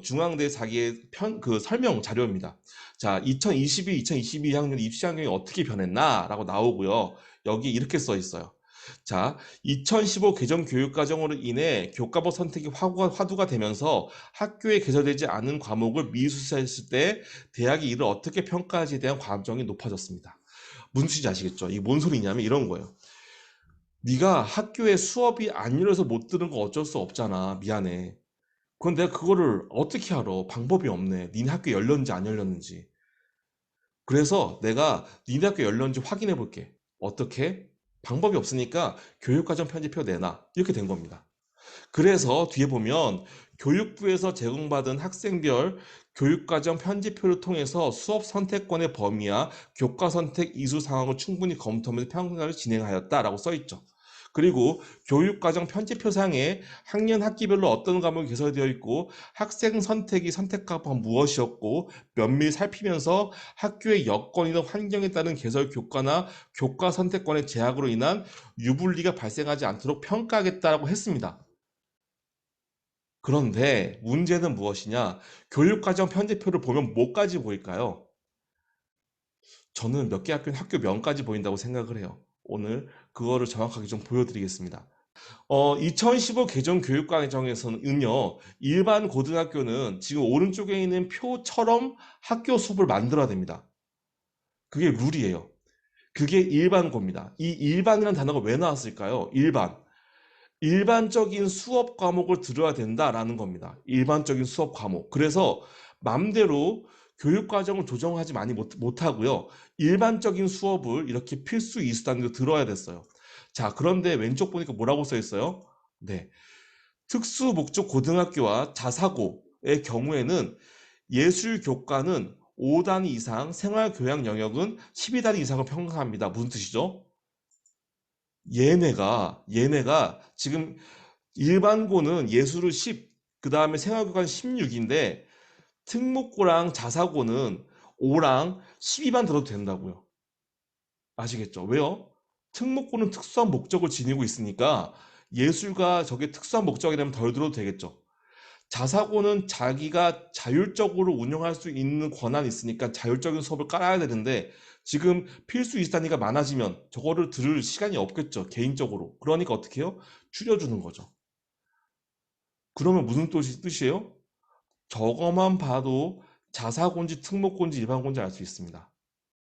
중앙대 자기의 설명 자료입니다. 자, 2022 학년 입시 환경이 어떻게 변했나라고 나오고요. 여기 이렇게 써 있어요. 자, 2015 개정 교육과정으로 인해 교과목 선택이 화두가 되면서 학교에 개설되지 않은 과목을 미수시했을 때 대학이 이를 어떻게 평가하지에 대한 관점이 높아졌습니다. 무슨 뜻인지 아시겠죠? 이게 뭔 소리냐면 이런 거예요. 네가 학교에 수업이 안 열려서 못 들은 거 어쩔 수 없잖아. 미안해. 그건 내가 그거를 어떻게 알아? 방법이 없네. 니네 학교 열렸는지 안 열렸는지. 그래서 내가 니네 학교 열렸는지 확인해 볼게. 어떻게? 방법이 없으니까 교육과정 편집표 내놔. 이렇게 된 겁니다. 그래서 뒤에 보면 교육부에서 제공받은 학생별 교육과정 편집표를 통해서 수업 선택권의 범위와 교과 선택 이수 상황을 충분히 검토하면서 평가를 진행하였다라고 써 있죠. 그리고 교육과정 편집표상에 학년 학기별로 어떤 과목이 개설되어 있고 학생 선택이 선택과목은 무엇이었고 면밀히 살피면서 학교의 여건이나 환경에 따른 개설 교과나 교과 선택권의 제약으로 인한 유불리가 발생하지 않도록 평가하겠다고 했습니다. 그런데 문제는 무엇이냐? 교육과정 편집표를 보면 뭐까지 보일까요? 저는 몇 개 학교는 학교 명까지 보인다고 생각을 해요. 오늘 그거를 정확하게 좀 보여드리겠습니다. 2015 개정 교육과정에서는요, 일반 고등학교는 지금 오른쪽에 있는 표처럼 학교 수업을 만들어야 됩니다. 그게 룰이에요. 그게 일반고입니다. 이 일반이라는 단어가 왜 나왔을까요? 일반적인 수업 과목을 들어야 된다라는 겁니다. 일반적인 수업 과목. 그래서 맘대로 교육 과정을 조정하지 많이 못하고요. 일반적인 수업을 이렇게 필수 이수 단위로 들어야 됐어요. 자, 그런데 왼쪽 보니까 뭐라고 써 있어요? 네. 특수 목적 고등학교와 자사고의 경우에는 예술 교과는 5단위 이상, 생활 교양 영역은 12단위 이상을 평가합니다. 무슨 뜻이죠? 얘네가 지금 일반고는 예술을 10, 그 다음에 생활교과는 16인데 특목고랑 자사고는 5랑 12만 들어도 된다고요. 아시겠죠? 왜요? 특목고는 특수한 목적을 지니고 있으니까 예술가 저게 특수한 목적이 되면 덜 들어도 되겠죠. 자사고는 자기가 자율적으로 운영할 수 있는 권한이 있으니까 자율적인 수업을 깔아야 되는데 지금 필수 이수 단위가 많아지면 저거를 들을 시간이 없겠죠. 개인적으로. 그러니까 어떻게 해요? 줄여주는 거죠. 그러면 무슨 뜻이에요? 저거만 봐도 자사고인지 특목고인지 일반고인지 알 수 있습니다.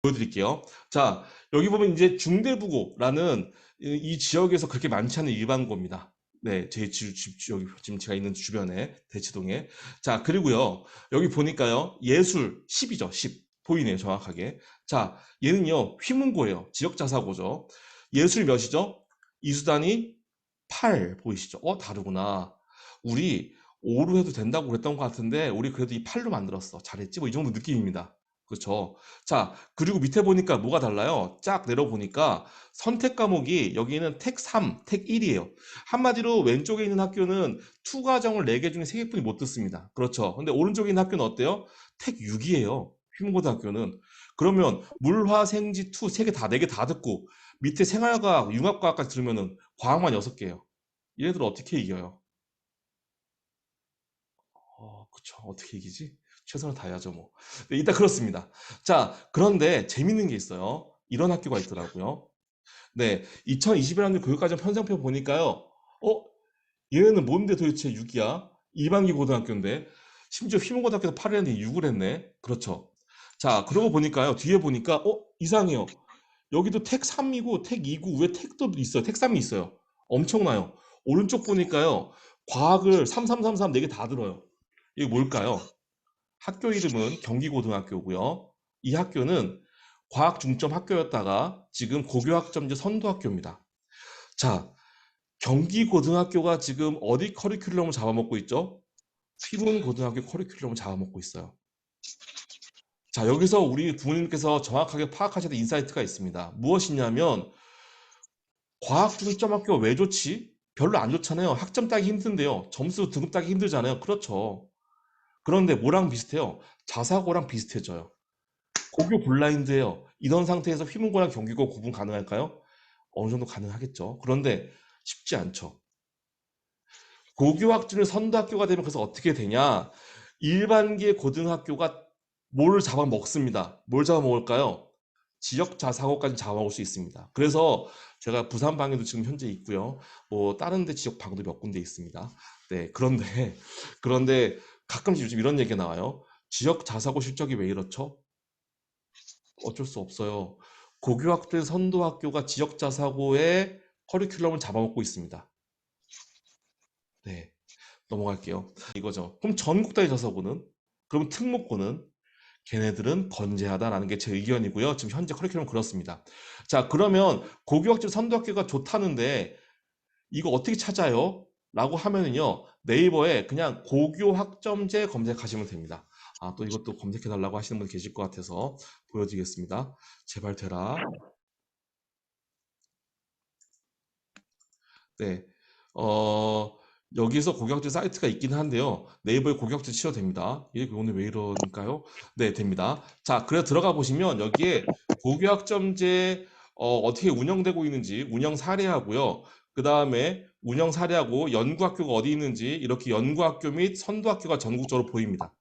보여드릴게요. 자, 여기 보면 이제 중대부고라는 이 지역에서 그렇게 많지 않은 일반고입니다. 네, 여기 지금 제가 있는 주변에 대치동에. 자, 그리고요. 여기 보니까요. 예술 10이죠. 10. 보이네요, 정확하게. 자, 얘는요. 휘문고예요. 지역 자사고죠. 예술 몇이죠? 이수단이 8 보이시죠? 다르구나. 우리 5로 해도 된다고 그랬던 것 같은데 우리 그래도 이 8로 만들었어. 잘했지? 뭐 이 정도 느낌입니다. 그렇죠? 자, 그리고 밑에 보니까 뭐가 달라요? 쫙 내려보니까 선택 과목이 여기는 택 3, 택 1이에요. 한마디로 왼쪽에 있는 학교는 투 과정을 4개 중에 3개뿐이 못 듣습니다. 그렇죠? 근데 오른쪽에 있는 학교는 어때요? 택 6이에요. 휘문고등학교는. 그러면 물화생지 투 3개 다, 4개 다 듣고 밑에 생활과학, 융합과학까지 들으면은 과학만 6개예요. 얘네들 어떻게 이겨요? 그쵸. 어떻게 이기지? 최선을 다해야죠, 뭐. 네, 일단 그렇습니다. 자, 그런데 재밌는 게 있어요. 이런 학교가 있더라고요. 네, 2021학년 교육과정 편성표 보니까요. 어, 얘네는 뭔데 도대체 6이야? 일반기 고등학교인데 심지어 휘문고등학교에서 8을 했는데 6을 했네. 그렇죠. 자, 그러고 보니까요. 뒤에 보니까 이상해요. 여기도 택 3이고 택 2고 위에 택도 있어요. 택 3이 있어요. 엄청나요. 오른쪽 보니까요. 과학을 3333 4개 다 들어요. 이게 뭘까요? 학교 이름은 경기고등학교고요. 이 학교는 과학 중점 학교였다가 지금 고교학점제 선도학교입니다. 자, 경기고등학교가 지금 어디 커리큘럼을 잡아먹고 있죠? 휘문고등학교 커리큘럼을 잡아먹고 있어요. 자, 여기서 우리 부모님께서 정확하게 파악하셔야 될 인사이트가 있습니다. 무엇이냐면 과학 중점 학교가 왜 좋지? 별로 안 좋잖아요. 학점 따기 힘든데요. 점수 등급 따기 힘들잖아요. 그렇죠. 그런데 뭐랑 비슷해요? 자사고랑 비슷해져요. 고교 블라인드예요. 이런 상태에서 휘문고랑 경기고 구분 가능할까요? 어느 정도 가능하겠죠. 그런데 쉽지 않죠. 고교 학점을 선도학교가 되면 그래서 어떻게 되냐? 일반계 고등학교가 뭘 잡아먹습니다. 뭘 잡아먹을까요? 지역 자사고까지 잡아먹을 수 있습니다. 그래서 제가 부산 방에도 지금 현재 있고요. 뭐 다른 데 지역 방도 몇 군데 있습니다. 네, 그런데 그런데 가끔씩 요즘 이런 얘기가 나와요. 지역 자사고 실적이 왜 이렇죠? 어쩔 수 없어요. 고교학생 선도학교가 지역 자사고의 커리큘럼을 잡아먹고 있습니다. 네, 넘어갈게요. 이거죠. 그럼 전국단위 자사고는? 그럼 특목고는? 걔네들은 건재하다라는 게 제 의견이고요. 지금 현재 커리큘럼 그렇습니다. 자, 그러면 고교학교 선도학교가 좋다는데 이거 어떻게 찾아요? 라고 하면은요, 네이버에 그냥 고교 학점제 검색하시면 됩니다. 아, 또 이것도 검색해 달라고 하시는 분 계실 것 같아서 보여드리겠습니다. 제발 되라. 네. 어, 여기서 고교학점 사이트가 있긴 한데요. 네이버에 고교학점 치셔도 됩니다. 이게 오늘 왜 이러니까요? 네, 됩니다. 자, 그래 들어가 보시면 여기에 고교학점제 어떻게 운영되고 있는지 운영 사례하고요. 그 다음에 운영 사례하고 연구학교가 어디 있는지 이렇게 연구학교 및 선도학교가 전국적으로 보입니다.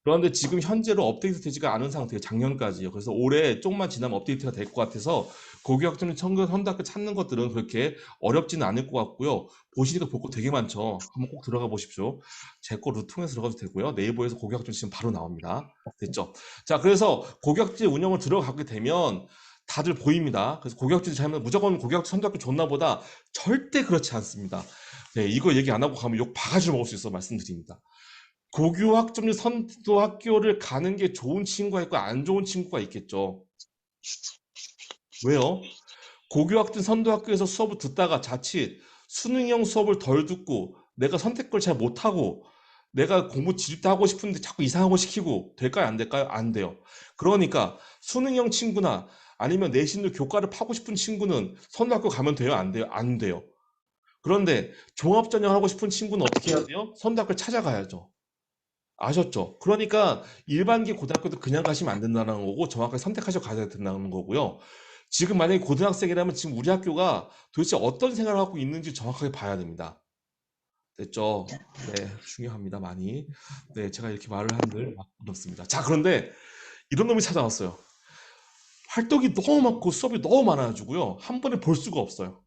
그런데 지금 현재로 업데이트 되지가 않은 상태예요. 작년까지요. 그래서 올해 조금만 지나면 업데이트가 될 것 같아서 고교학점 청년 선대학교 찾는 것들은 그렇게 어렵지는 않을 것 같고요. 보시니까 볼 거 되게 많죠. 한번 꼭 들어가 보십시오. 제 거 루트 통해서 들어가도 되고요. 네이버에서 고교학점 지금 바로 나옵니다. 됐죠? 자, 그래서 고교학점 운영을 들어가게 되면 다들 보입니다. 그래서 고교학점 잘하면 무조건 고교학점 선대학교 좋나 보다. 절대 그렇지 않습니다. 네, 이거 얘기 안 하고 가면 욕 바가지로 먹을 수 있어 말씀드립니다. 고교 학점제 선도 학교를 가는 게 좋은 친구가 있고 안 좋은 친구가 있겠죠. 왜요? 고교 학점 선도 학교에서 수업을 듣다가 자칫 수능형 수업을 덜 듣고 내가 선택을 잘 못하고 내가 공부 지립도 하고 싶은데 자꾸 이상한 거 시키고 될까요? 안 될까요? 안 돼요. 그러니까 수능형 친구나 아니면 내신으로 교과를 파고 싶은 친구는 선도학교 가면 돼요? 안 돼요? 안 돼요. 그런데 종합전형 하고 싶은 친구는 어떻게 해야 돼요? 선도학교를 찾아가야죠. 아셨죠? 그러니까 일반기 고등학교도 그냥 가시면 안 된다는 거고 정확하게 선택하셔 가야 된다는 거고요. 지금 만약에 고등학생이라면 지금 우리 학교가 도대체 어떤 생활을 하고 있는지 정확하게 봐야 됩니다. 됐죠? 네, 중요합니다, 많이. 네, 제가 이렇게 말을 한들 어렵습니다. 자, 그런데 이런 놈이 찾아왔어요. 활동이 너무 많고 수업이 너무 많아가지고요. 한 번에 볼 수가 없어요.